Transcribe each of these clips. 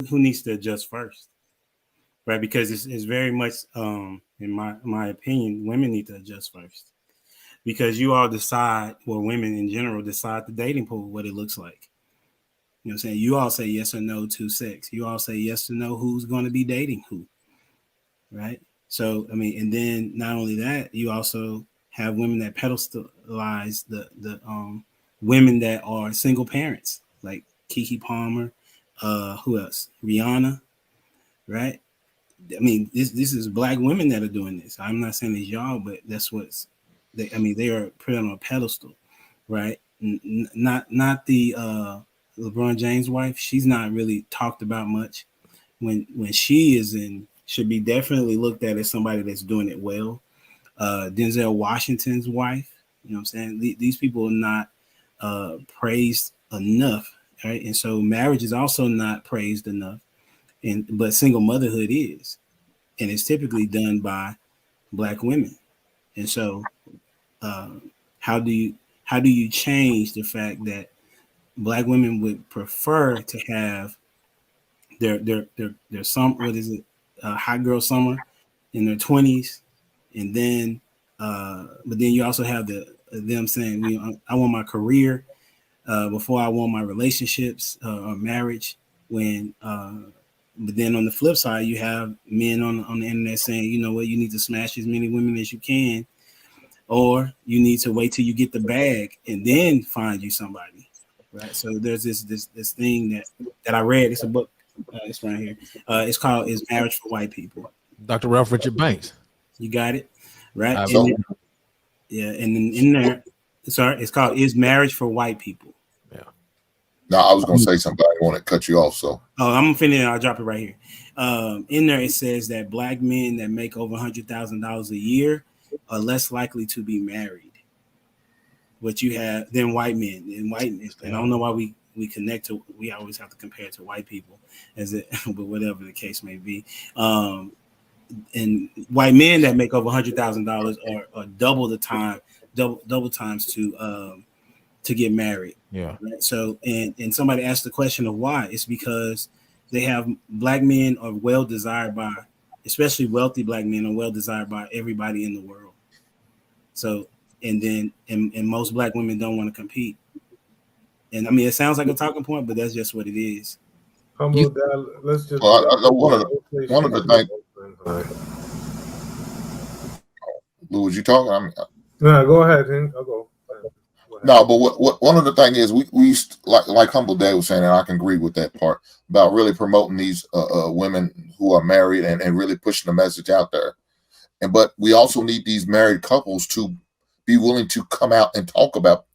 who needs to adjust first, right? Because it's very much, in my opinion, women need to adjust first, because you all decide, well, women in general decide the dating pool, what it looks like. You know what I'm saying? You all say yes or no to sex. You all say yes or no who's going to be dating who, right? So, I mean, and then not only that, you also have women that pedestalize the women that are single parents, like Kiki Palmer, who else? Rihanna, right? I mean, this is black women that are doing this. I'm not saying it's y'all, but that's what's they. I mean, they are put on a pedestal, right? Not the LeBron James wife. She's not really talked about much. When she is in, should be definitely looked at as somebody that's doing it well. Denzel Washington's wife. You know what I'm saying? These people are not praised enough, right? And so marriage is also not praised enough, and but single motherhood is, and it's typically done by black women. And so, uh, how do you change the fact that black women would prefer to have their some, what is it, hot girl summer in their 20s, and then but then you also have them saying, you know, I want my career before I want my relationships or marriage. When but then on the flip side, you have men on the internet saying, you know what, you need to smash as many women as you can, or you need to wait till you get the bag and then find you somebody, right? So there's this thing that I read. It's a book. It's right here. It's called "Is Marriage for White People." Dr. Ralph Richard Banks. You got it, right? I've- And yeah, and in there, sorry, it's called "Is Marriage for White People." yeah. Now, I was going to say something. I didn't want to cut you off. So, Oh, I'm gonna finish. I'll drop it right here. In there, it says that black men that make over $100,000 a year are less likely to be married. What you have than white men, and white men. And I don't know why we connect to. We always have to compare it to white people, as it, but whatever the case may be. And white men that make over $100,000 are double the time, double times to get married. Yeah. Right? So, and somebody asked the question of why. It's because they have black men are well desired by, especially wealthy black men are well desired by everybody in the world. So, and then and most black women don't want to compete. And I mean, it sounds like a talking point, but that's just what it is. Humble Dad, let's just. well, one of the things. Lou, was you talking? No, go ahead, Hank. I'll go. No, but what one of the thing is we used like Humble Dad was saying, and I can agree with that part about really promoting these women who are married and really pushing the message out there. But we also need these married couples to be willing to come out and talk about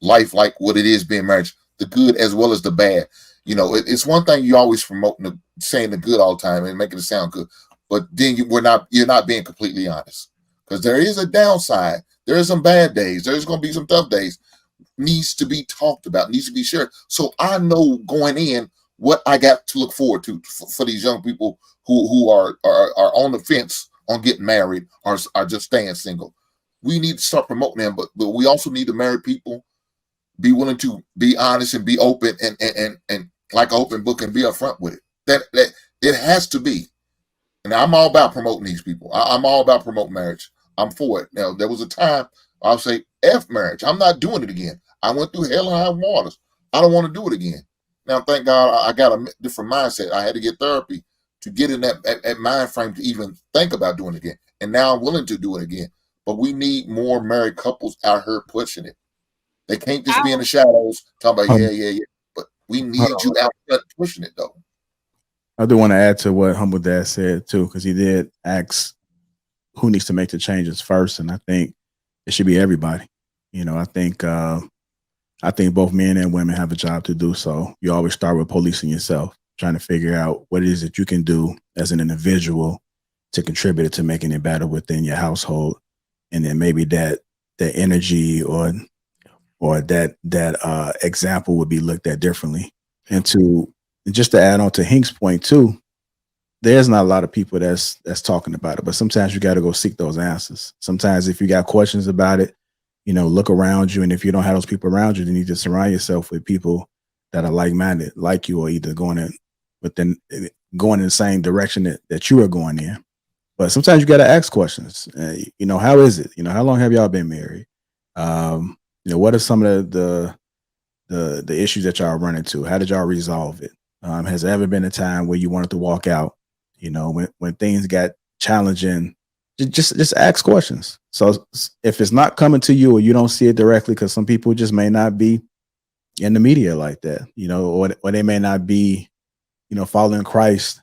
life like what it is being married, the good as well as the bad. You know, it's one thing you always promoting saying the good all the time and making it sound good, but then you're not being completely honest, because there is a downside. There are some bad days. There's going to be some tough days. Needs to be talked about. Needs to be shared. So I know going in what I got to look forward to for these young people who are on the fence on getting married or are just staying single. We need to start promoting them, but we also need the married people be willing to be honest and be open and like an open book and be upfront with it. That it has to be. And I'm all about promoting these people. I'm all about promoting marriage. I'm for it. Now, there was a time I'll say, F marriage. I'm not doing it again. I went through hell and high waters. I don't want to do it again. Now, thank God I got a different mindset. I had to get therapy to get in that mind frame to even think about doing it again. And now I'm willing to do it again. But we need more married couples out here pushing it. They can't just be in the shadows talking about, yeah. But we need you out there pushing it, though. I do want to add to what Humble Dad said, too, because he did ask who needs to make the changes first. And I think it should be everybody. You know, I think both men and women have a job to do. So you always start with policing yourself, trying to figure out what it is that you can do as an individual to contribute to making it better within your household. And then maybe that energy or that example would be looked at differently. And just to add on to Hink's point too, there's not a lot of people that's talking about it, but sometimes you got to go seek those answers. Sometimes if you got questions about it, you know, look around you. And if you don't have those people around you, then you just surround yourself with people that are like-minded, like you, or either going in within going in the same direction that you are going in. But sometimes you got to ask questions. How is it? How long have y'all been married? What are some of the issues that y'all run into? How did y'all resolve it? Has there ever been a time where you wanted to walk out? When things got challenging, just ask questions. So if it's not coming to you or you don't see it directly, because some people just may not be in the media like that, or they may not be, following Christ.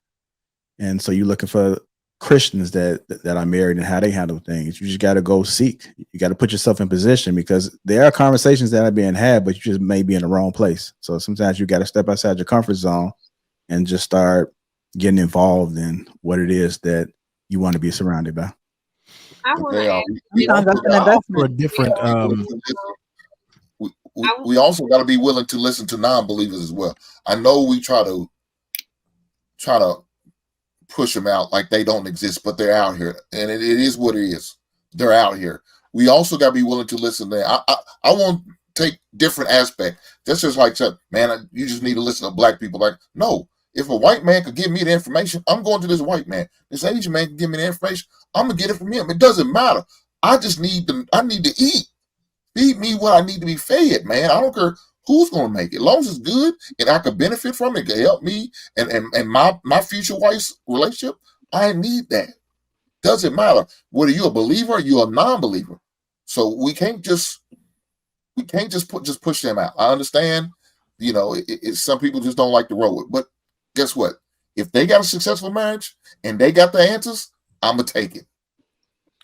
And so you're looking for Christians that are married and how they handle things. You just got to go seek. You got to put yourself in position, because there are conversations that are being had, but you just may be in the wrong place. So sometimes you got to step outside your comfort zone and just start getting involved in what it is that you want to be surrounded by. I want to add Sometimes that's an investment. A different we also got to be willing to listen to non-believers as well. I know we try to push them out like they don't exist, but they're out here, and it is what it is. They're out here. We also got to be willing to listen to them. I want to take different aspect. That's just like, man, you just need to listen to black people. Like, no, if a white man could give me the information, I'm going to this white man. This Asian man can give me the information, I'm gonna get it from him. It doesn't matter. I need to eat. Feed me what I need to be fed, man. I don't care who's going to make it. As long as it's good and I can benefit from it, it can help me and my future wife's relationship, I need that. Doesn't matter whether you're a believer or you're a non-believer. So we can't just push them out. I understand, some people just don't like to roll with. But guess what? If they got a successful marriage and they got the answers, I'm gonna take it.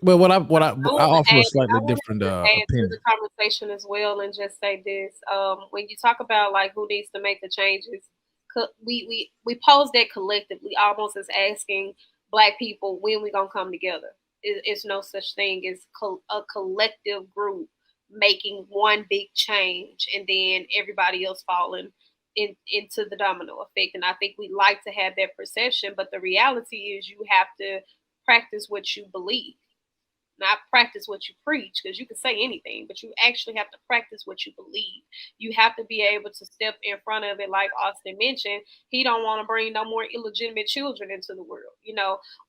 Well, I offer a slightly different add opinion to the conversation as well, and just say this: when you talk about like who needs to make the changes, we pose that collectively, almost as asking Black people when we gonna come together. It's no such thing as a collective group making one big change and then everybody else falling into the domino effect. And I think we like to have that perception, but the reality is you have to practice what you believe, not practice what you preach, because you can say anything, but you actually have to practice what you believe. You have to be able to step in front of it. Like Austin mentioned, he don't want to bring no more illegitimate children into the world,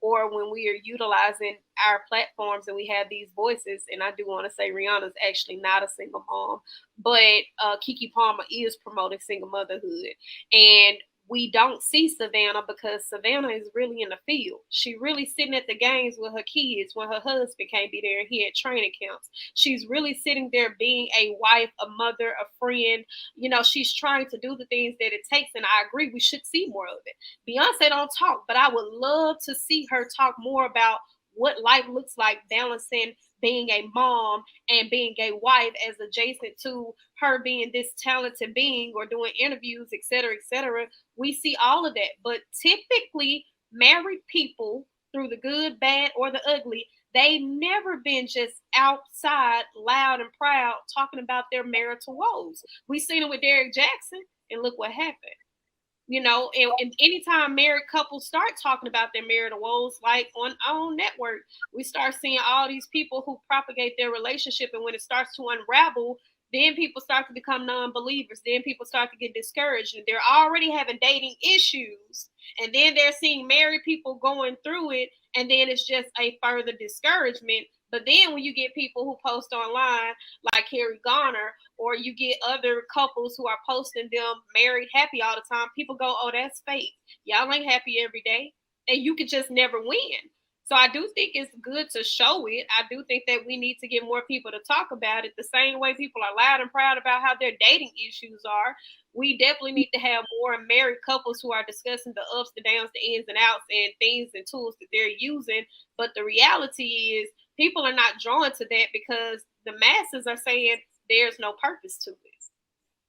or when we are utilizing our platforms and we have these voices. And I do want to say Rihanna's actually not a single mom, but Keke Palmer is promoting single motherhood. And we don't see Savannah because Savannah is really in the field. She really sitting at the games with her kids when her husband can't be there and he at training camps. She's really sitting there being a wife, a mother, a friend. She's trying to do the things that it takes. And I agree, we should see more of it. Beyonce don't talk, but I would love to see her talk more about what life looks like, balancing being a mom and being a wife as adjacent to her being this talented being or doing interviews, et cetera, et cetera. We see all of that. But typically, married people, through the good, bad, or the ugly, they've never been just outside, loud and proud, talking about their marital woes. We seen it with Derrick Jackson, and look what happened. And anytime married couples start talking about their marital woes, like on our own network, we start seeing all these people who propagate their relationship. And when it starts to unravel, then people start to become non-believers. Then people start to get discouraged, and they're already having dating issues. And then they're seeing married people going through it, and then it's just a further discouragement. But then when you get people who post online like Harry Garner, or you get other couples who are posting them married happy all the time, people go, oh, that's fake. Y'all ain't happy every day. And you could just never win. So I do think it's good to show it. I do think that we need to get more people to talk about it. The same way people are loud and proud about how their dating issues are, we definitely need to have more married couples who are discussing the ups, the downs, the ins and outs, and things and tools that they're using. But the reality is people are not drawn to that because the masses are saying there's no purpose to it.